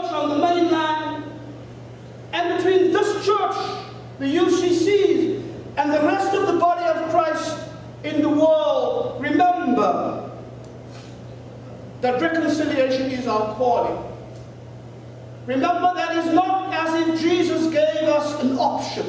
church on the mainland and between this church, the UCCs, and the rest of the body of Christ in the world, remember that reconciliation is our calling. Remember that it's not as if Jesus gave us an option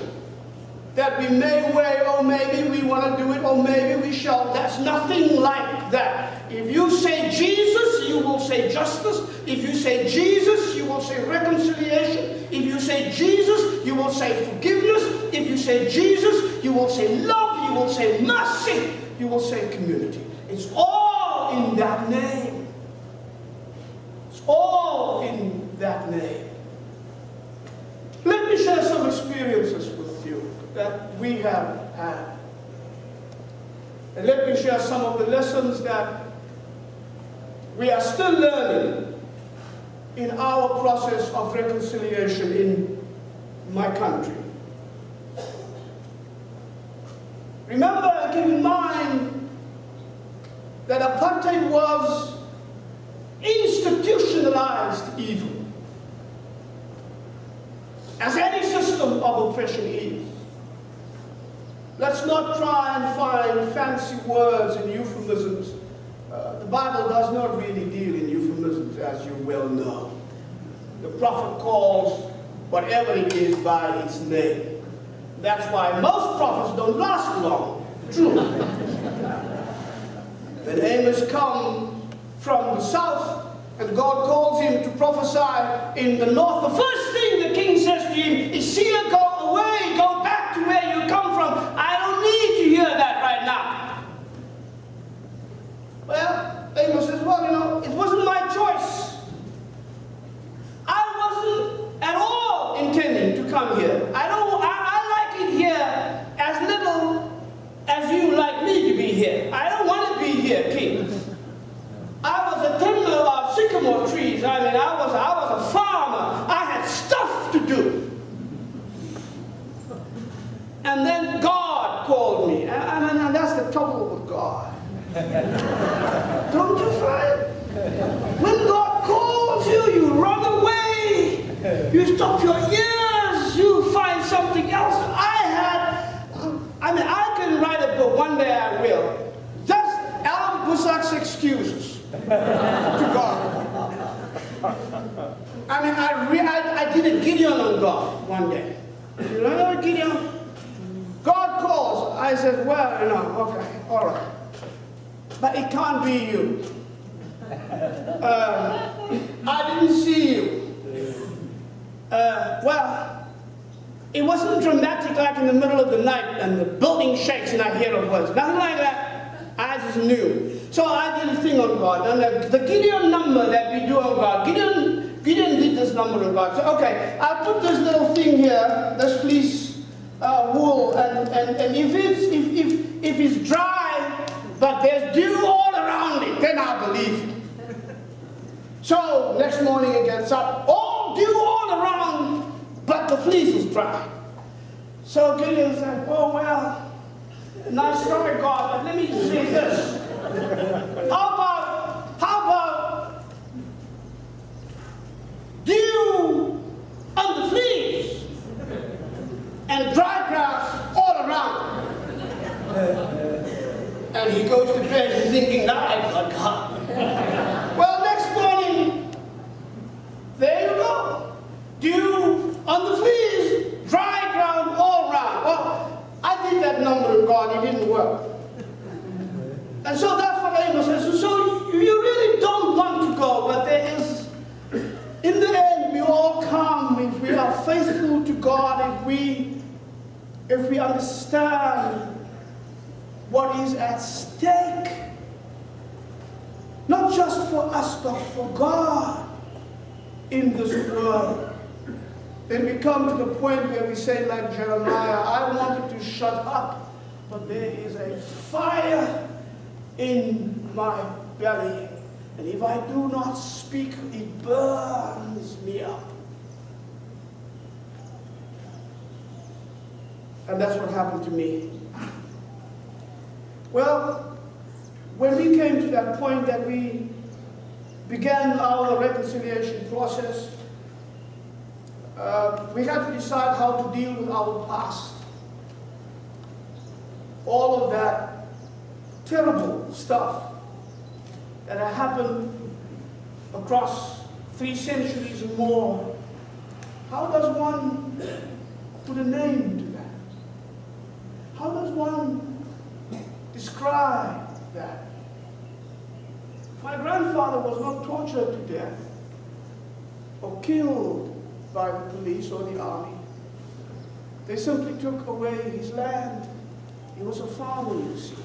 that we may weigh, oh maybe we want to do it, or maybe we shall. That's nothing like that. If you say Jesus, you will say justice. If you say Jesus, you will say reconciliation. If you say Jesus, you will say forgiveness. If you say Jesus, you will say love. You will say mercy. You will say community. It's all in that name. It's all in that name. Let me share some experiences with you that we have had. And let me share some of the lessons that we are still learning in our process of reconciliation in my country. Remember and keep in mind that apartheid was institutionalized evil, as any system of oppression is. Let's not try and find fancy words and euphemisms. The Bible does not really deal in euphemisms, as you well know. The prophet calls whatever it is by its name. That's why most prophets don't last long. True. When Amos comes from the south and God calls him to prophesy in the north, the first thing the king says to him is, Seer, go away, go back to where you come from. I don't need to hear that right now. Well, Amos says, well, you know, it wasn't my choice. I wasn't at all intending to come here. I like it here as little as you like me to be here. I don't want to be here, king. I was a tender of sycamore trees. I mean, I was a farmer. I had stuff to do. And then God called me. And that's the trouble with God. Don't you find? When God calls you, you run away. You stop your ears. You find something else. I can write a book. One day I will. That's Allan Boesak's excuses to God. I did a Gideon on God one day. You know Gideon? God calls. I said, well, you know, okay, all right. But it can't be you. I didn't see you. Well, it wasn't dramatic like in the middle of the night and the building shakes and I hear a voice. Nothing like that. I just knew. So I did a thing on God. And the Gideon number that we do on God, Gideon did this number on God. So, okay, I'll put this little thing here, this fleece wool, and if it's dry, but there's dew all around it, then I'll believe it. So next morning it gets up, all dew all around, but the fleece is dry. So Gideon said, oh well, nice story, God, but let me say this. How about dew on the fleece and dry grass all around? And he goes to bed thinking, now I've got God. Well, next morning, there you go. Dew on the fleece, dry ground all around. Well, I did that number of God, it didn't work. And so that's what Amos says. So you really don't want to go, but there is, in the end, we all come if we are faithful to God, if we understand what is at stake. Not just for us, but for God in this world. Then we come to the point where we say, like Jeremiah, I wanted to shut up, but there is a fire in my belly. And if I do not speak, it burns me up. And that's what happened to me. Well, when we came to that point that we began our reconciliation process, we had to decide how to deal with our past. All of that terrible stuff that had happened across 3 centuries and more. How does one put a name to that? How does one describe that? My grandfather was not tortured to death or killed by the police or the army. They simply took away his land. He was a farmer, you see.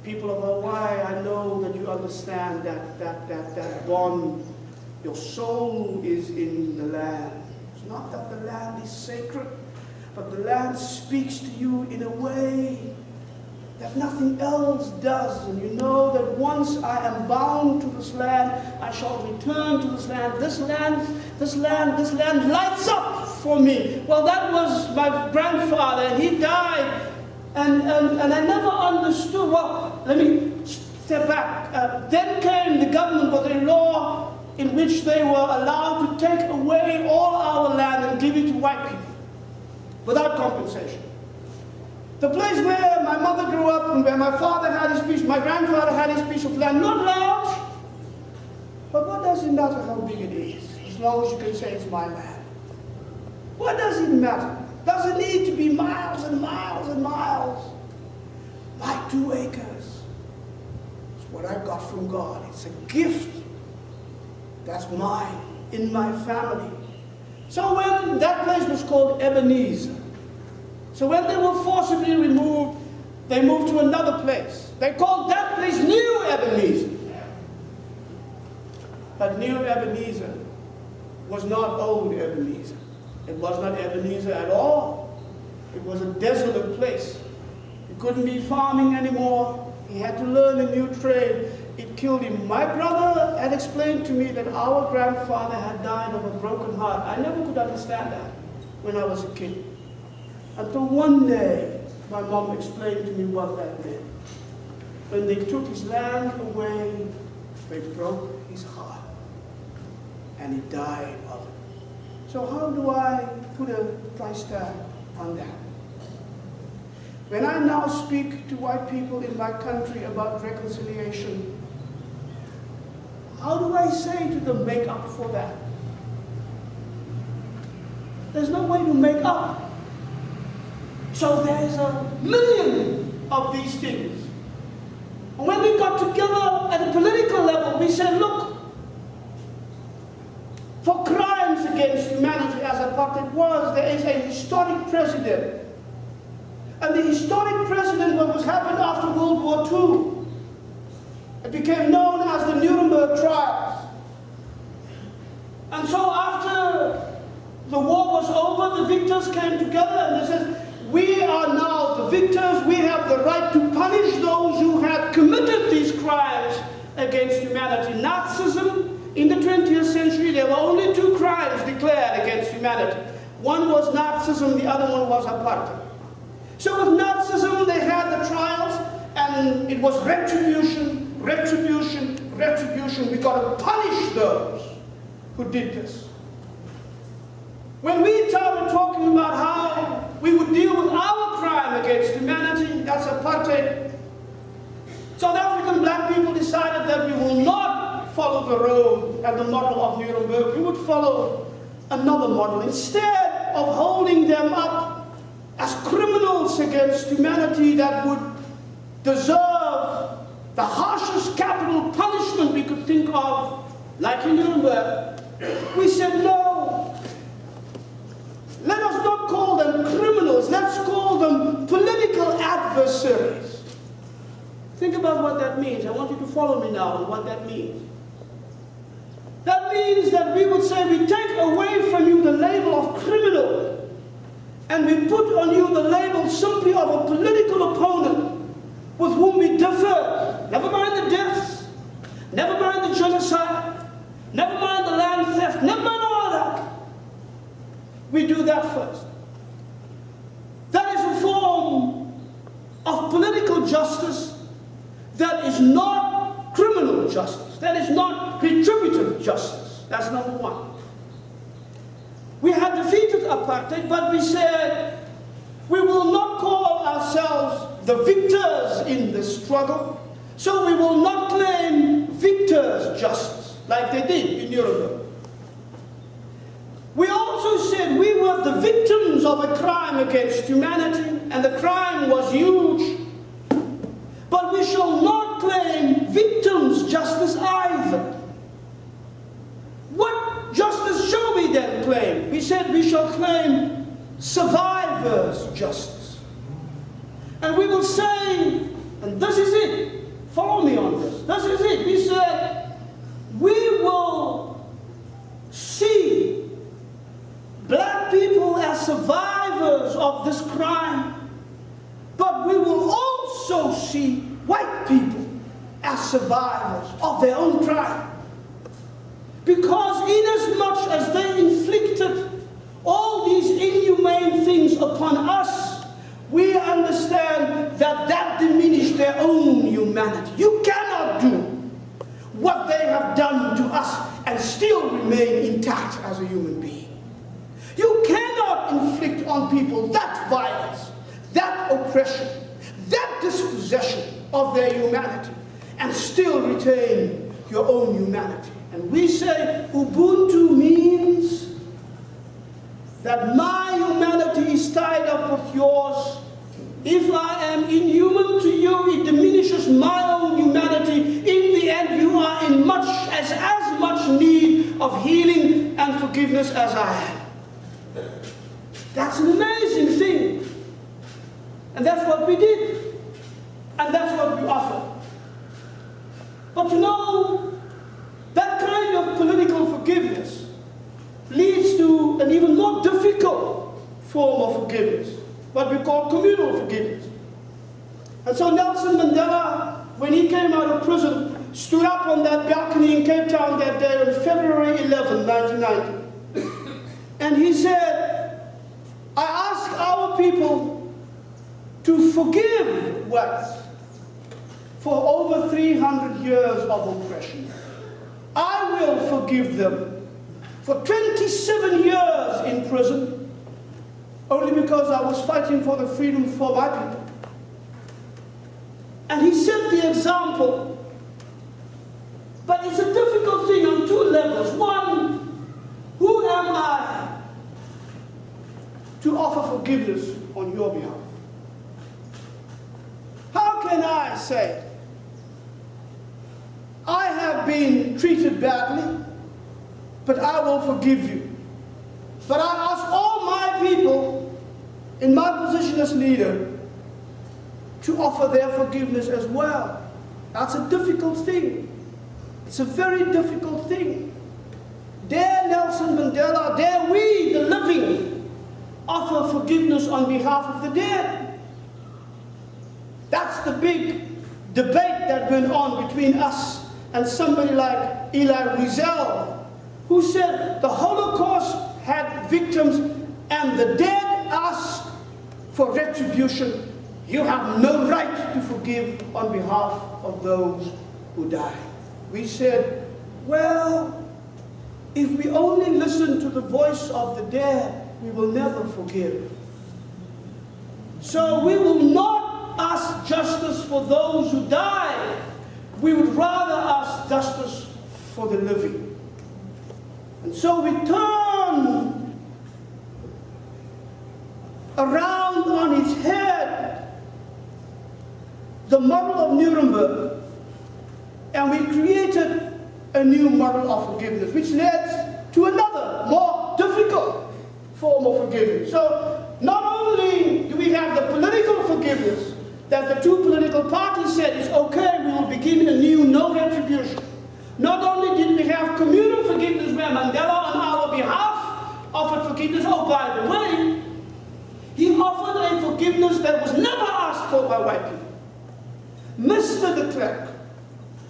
People of Hawaii, I know that you understand that bond. Your soul is in the land. It's not that the land is sacred, but the land speaks to you in a way that nothing else does. And you know that once I am bound to this land, I shall return to this land. This land lights up for me. Well, that was my grandfather, and he died. And I never understood. Well, let me step back. Then came the government with a law in which they were allowed to take away all our land and give it to white people without compensation. The place where my mother grew up and where my father had his piece, my grandfather had his piece of land, not large, but what does it matter how big it is, as long as you can say it's my land? What does it matter? Does it need to be miles and miles and miles? My 2 acres is what I got from God. It's a gift that's mine, in my family. So when that place was called Ebenezer, so when they were forcibly removed, they moved to another place. They called that place New Ebenezer. But New Ebenezer was not Old Ebenezer. It was not Ebenezer at all. It was a desolate place. He couldn't be farming anymore. He had to learn a new trade. It killed him. My brother had explained to me that our grandfather had died of a broken heart. I never could understand that when I was a kid. Until one day, my mom explained to me what that meant. When they took his land away, they broke his heart. And he died of it. So how do I put a price tag on that? When I now speak to white people in my country about reconciliation, how do I say to them, make up for that? There's no way to make up. So there's a million of these things. And when we got together at a political level, we said, look, for crimes against humanity as apartheid was, there is a historic precedent. And the historic precedent was happened after World War II. It became known as the Nuremberg trials. And so after the war was over, the victors came together and they said, we are now the victors. We have the right to punish those who had committed these crimes against humanity. Nazism, in the 20th century, there were only 2 crimes declared against humanity. One was Nazism, the other one was apartheid. So with Nazism, they had the trials, and it was retribution, retribution, retribution. We got to punish those who did this. When we started talking about how we would deal with our crime against humanity, that's apartheid, South African black people decided that we will not follow the road and the model of Nuremberg. We would follow another model. Instead of holding them up as criminals against humanity that would deserve the harshest capital punishment we could think of, like in Nuremberg, we said no. Let us not call them criminals. Let's call them political adversaries. Think about what that means. I want you to follow me now on what that means. That means that we would say we take away from you the label of criminal and we put on you the label simply of a political opponent with whom we differ. Never mind the deaths, never mind the genocide, never mind the land theft, never mind all of that. We do that first. That is a form of political justice that is not criminal justice. That is not retributive justice. That's number one. defeated apartheid, but we said we will not call ourselves the victors in the struggle, so we will not claim victors' justice like they did in Nuremberg. We also said we were the victims of a crime against humanity, and the crime was huge. But we shall not claim victims' justice either. What justice shall we then claim? We said we shall claim survivors' justice. And we will say, and this is it, follow me on this is it. We said we will see black people as survivors of this crime, but we will also see white people as survivors of their own crime. Because inasmuch as they inflicted all these inhumane things upon us, we understand that that diminished their own humanity. You cannot do what they have done to us and still remain intact as a human being. You cannot inflict on people that violence, that oppression, that dispossession of their humanity, and still retain your own humanity. And we say Ubuntu means that my humanity is tied up with yours. If I am inhuman to you, it diminishes my own humanity. In the end, you are in as much need of healing and forgiveness as I am. That's an amazing thing. And that's what we did. And that's what we offer. But you know, that kind of political forgiveness leads to an even more difficult form of forgiveness, what we call communal forgiveness. And so Nelson Mandela, when he came out of prison, stood up on that balcony in Cape Town that day on February 11, 1990. And he said, I ask our people to forgive whites for over 300 years of oppression. I will forgive them for 27 years in prison, only because I was fighting for the freedom for my people. And he set the example. But it's a difficult thing on two levels. One, who am I to offer forgiveness on your behalf? How can I say, I have been treated badly, but I will forgive you? But I ask all my people in my position as leader to offer their forgiveness as well. That's a difficult thing. It's a very difficult thing. Dare Nelson Mandela, dare we, the living, offer forgiveness on behalf of the dead? That's the big debate that went on between us and somebody like Elie Wiesel, who said the Holocaust had victims and the dead asked for retribution. You have no right to forgive on behalf of those who died. We said, well, if we only listen to the voice of the dead, we will never forgive. So we will not ask justice for those who died. We would rather ask justice for the living. And so we turn around on its head the model of Nuremberg, and we created a new model of forgiveness, which led to another, more difficult form of forgiveness. So not only do we have the political forgiveness that the two political parties said is okay, we will begin anew, no retribution. Not only did we have communal forgiveness where Mandela on our behalf offered forgiveness, oh, by the way, he offered a forgiveness that was never asked for by white people. Mr. de Klerk,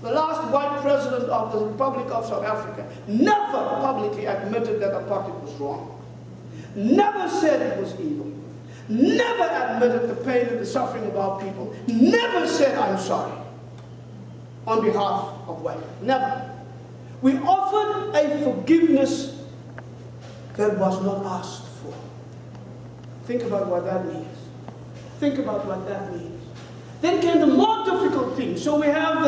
the last white president of the Republic of South Africa, never publicly admitted that apartheid was wrong. Never said it was evil. Never admitted the pain and the suffering of our people. Never said, I'm sorry, on behalf of white people. Never. We offered a forgiveness that was not asked for. Think about what that means. Think about what that means. Then came the more difficult thing. So we have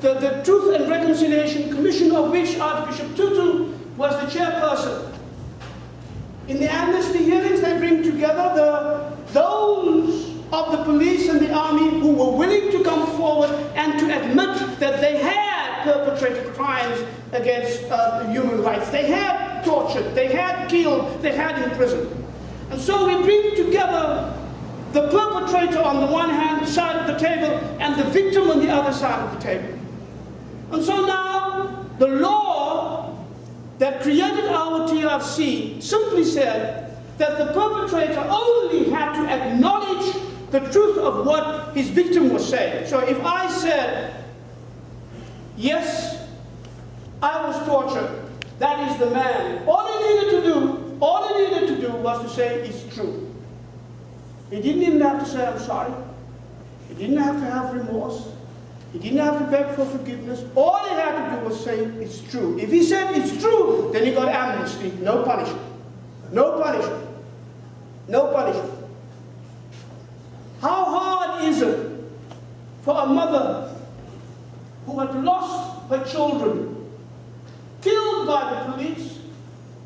the Truth and Reconciliation Commission, of which Archbishop Tutu was the chairperson. In the amnesty hearings, they bring together those of the police and the army who were willing to come forward and to admit that they had perpetrated crimes against human rights. They had tortured, they had killed, they had imprisoned. And so we bring together the perpetrator on the one hand side of the table and the victim on the other side of the table. And so now the law that created our TRC simply said that the perpetrator only had to acknowledge the truth of what his victim was saying. So if I said, yes, I was tortured, that is the man. All he needed to do was to say it's true. He didn't even have to say I'm sorry. He didn't have to have remorse. He didn't have to beg for forgiveness. All he had to do was say it's true. If he said it's true, then he got amnesty, no punishment. No punishment. No punishment. How hard is it for a mother who had lost her children, killed by the police,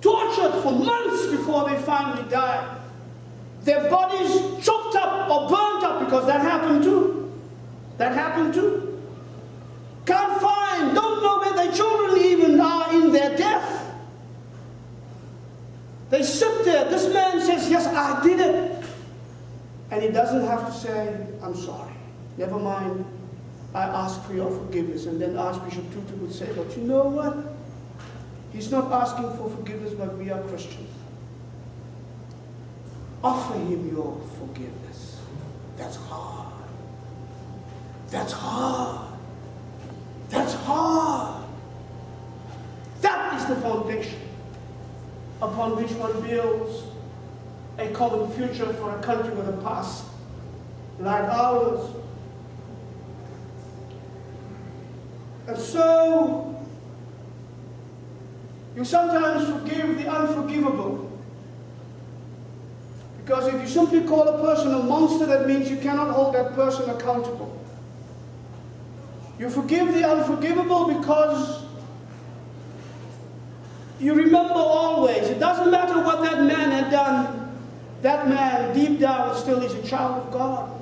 tortured for months before they finally died, their bodies chopped up or burnt up, because that happened too. That happened too. Can't find, don't know where their children even are in their death. They sit there. This man says, yes, I did it. And he doesn't have to say, I'm sorry. Never mind, I ask for your forgiveness. And then Archbishop Tutu would say, but you know what? He's not asking for forgiveness, but we are Christians. Offer him your forgiveness. That's hard. That's hard. That's hard. That is the foundation upon which one builds a common future for a country with a past like ours. And so, you sometimes forgive the unforgivable. Because if you simply call a person a monster, that means you cannot hold that person accountable. You forgive the unforgivable because you remember always, it doesn't matter what that man had done, that man deep down still is a child of God.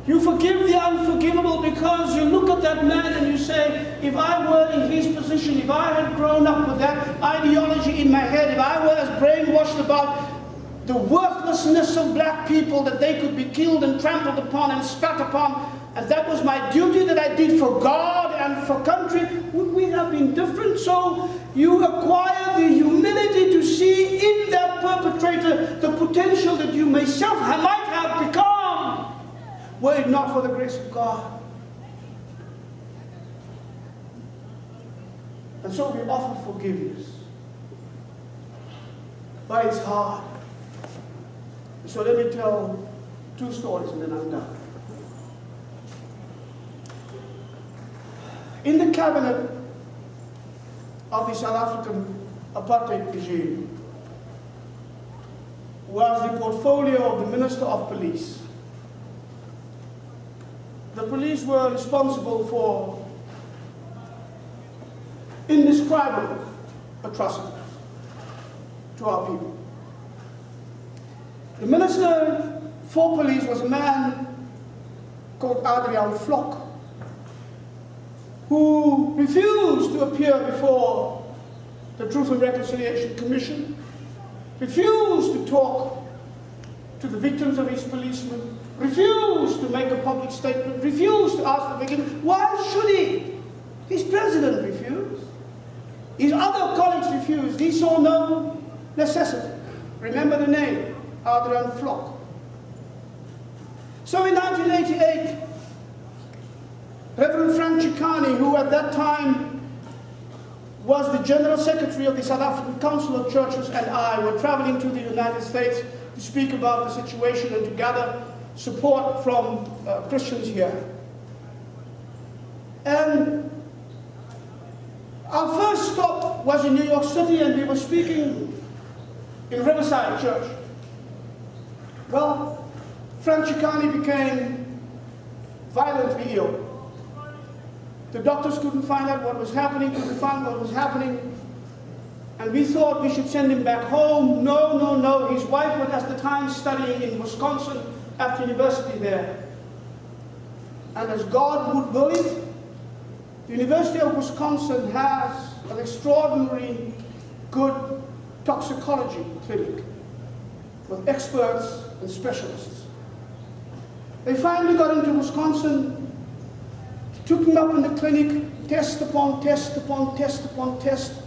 You forgive the unforgivable because you look at that man and you say, if I were in his position, if I had grown up with that ideology in my head, if I were as brainwashed about the worthlessness of black people, that they could be killed and trampled upon and spat upon, and that was my duty that I did for God and for country, would we have been different? So you acquire the humility to see in that perpetrator the potential that you myself might have become, were it not for the grace of God. And so we offer forgiveness. But it's hard. So let me tell two stories and then I'm done. In the cabinet of the South African apartheid regime was the portfolio of the Minister of Police. The police were responsible for indescribable atrocities to our people. The Minister for Police was a man called Adrian Flock, who refused to appear before the Truth and Reconciliation Commission, refused to talk to the victims of his policemen, refused to make a public statement, refused to ask the victim. Why should he? His president refused. His other colleagues refused. He saw no necessity. Remember the name, Adrian Flock. So in 1988, Reverend Frank Chikane, who at that time was the General Secretary of the South African Council of Churches, and I were traveling to the United States to speak about the situation and to gather support from Christians here. And our first stop was in New York City, and we were speaking in Riverside Church. Well, Frank Chikani became violently ill. The doctors couldn't find out what was happening, and we thought we should send him back home. No, no, no. His wife was at the time studying in Wisconsin at the university there. And as God would will it, the University of Wisconsin has an extraordinarily good toxicology clinic with experts and specialists. They finally got into Wisconsin, took him up in the clinic, test upon test upon test upon test.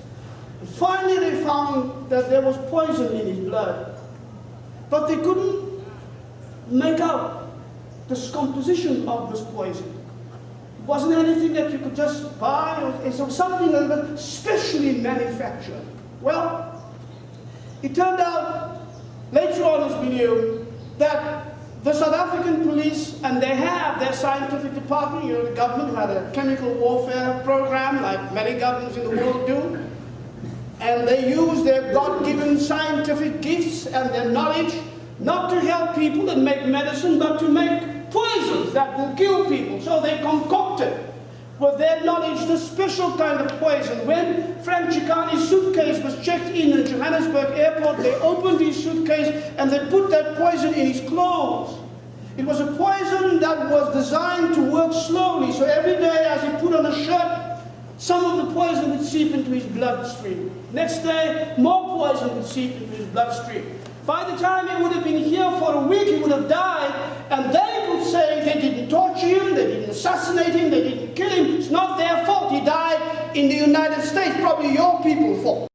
And finally they found that there was poison in his blood. But they couldn't make out the composition of this poison. It wasn't anything that you could just buy, it was something that was specially manufactured. Well, it turned out, later on as we knew, that the South African police, and they have their scientific department, you know, the government had a chemical warfare program like many governments in the world do, and they use their God-given scientific gifts and their knowledge not to help people and make medicine, but to make poisons that will kill people. So they concocted, with their knowledge, this special kind of poison. When Frank Chikani's suitcase was checked in at Johannesburg airport, they opened his suitcase and they put that poison in his clothes. It was a poison that was designed to work slowly, so every day as he put on a shirt, some of the poison would seep into his bloodstream. Next day, more poison would seep into his bloodstream. By the time he would have been here for a week, he would have died, and they could say they didn't torture him, they didn't assassinate him, they didn't kill him. It's not their fault. He died in the United States, probably your people's fault.